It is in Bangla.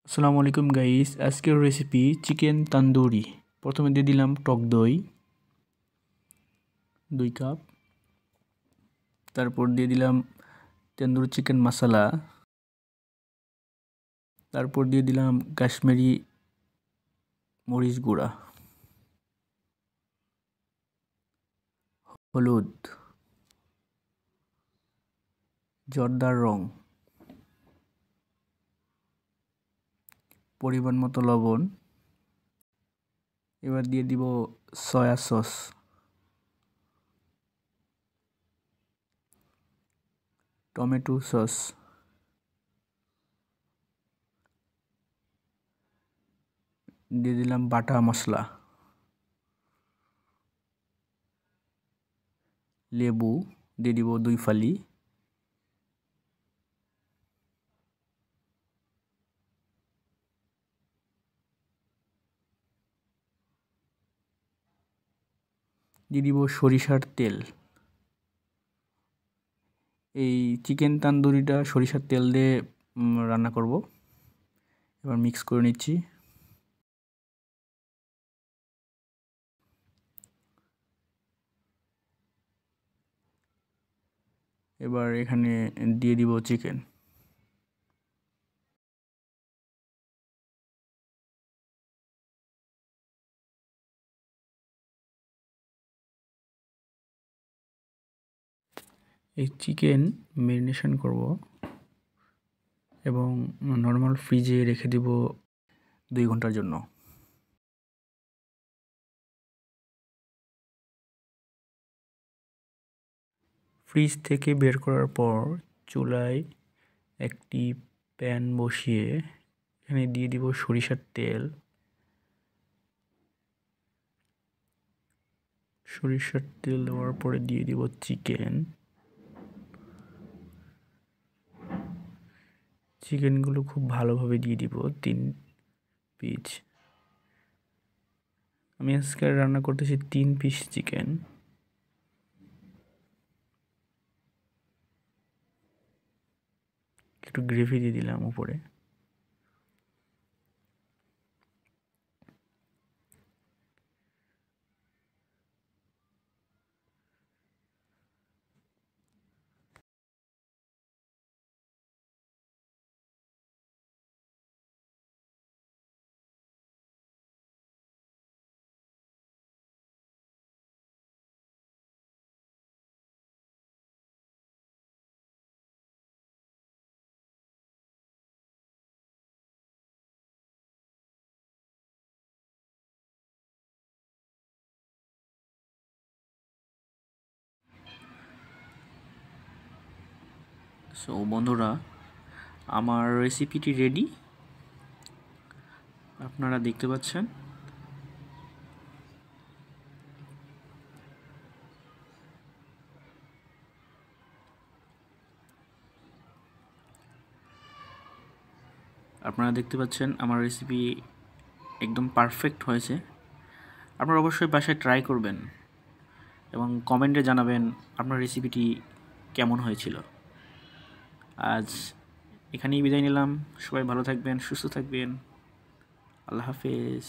আসসালামু আলাইকুম গাইস, আজকের রেসিপি চিকেন তান্দুরি। প্রথমে দিয়ে দিলাম টক দই 2 কাপ। তারপর দিয়ে দিলাম তন্দুরি চিকেন মশলা। তারপর দিয়ে দিলাম কাশ্মীরি মরিচ গুঁড়া, হলুদ, জর্দার রং, পরিমাণ মতো লবণ। এবার দিয়ে দিব সয়া সস, টমেটো সস, দিয়ে দিলাম বাটা মশলা, লেবু দিয়ে দিব 2 ফালি, দিয়ে দিব সরিষার তেল। এই চিকেন তান্দুরিটা সরিষার তেল দিয়ে রান্না করব। এবার মিক্স করে নিচ্ছি। এবার এখানে দিয়ে দিব চিকেন। এই চিকেন ম্যারিনেশন করব এবং নর্মাল ফ্রিজে রেখে দিব 2 ঘন্টার জন্য। ফ্রিজ থেকে বের করার পর চুলায় একটি প্যান বসিয়ে এখানে দিয়ে দিব সরিষার তেল। সরিষার তেল দেওয়ার পরে দিয়ে দিব চিকেন। চিকেনগুলো খুব ভালোভাবে দিয়ে দিব 3 পিস। আমি আজকে রান্না করতেছি 3 পিস চিকেন। একটু গ্রেভি দিয়ে দিলাম উপরে। সো বন্ধুরা, আমার রেসিপিটি রেডি, আপনারা দেখতে পাচ্ছেন। আমার রেসিপি একদম পারফেক্ট হয়েছে। আপনারা অবশ্যই বাসায় ট্রাই করবেন এবং কমেন্টে জানাবেন আপনার রেসিপিটি কেমন হয়েছিল। আজ এখানেই বিদায় নিলাম। সবাই ভালো থাকবেন, সুস্থ থাকবেন। আল্লাহ হাফেজ।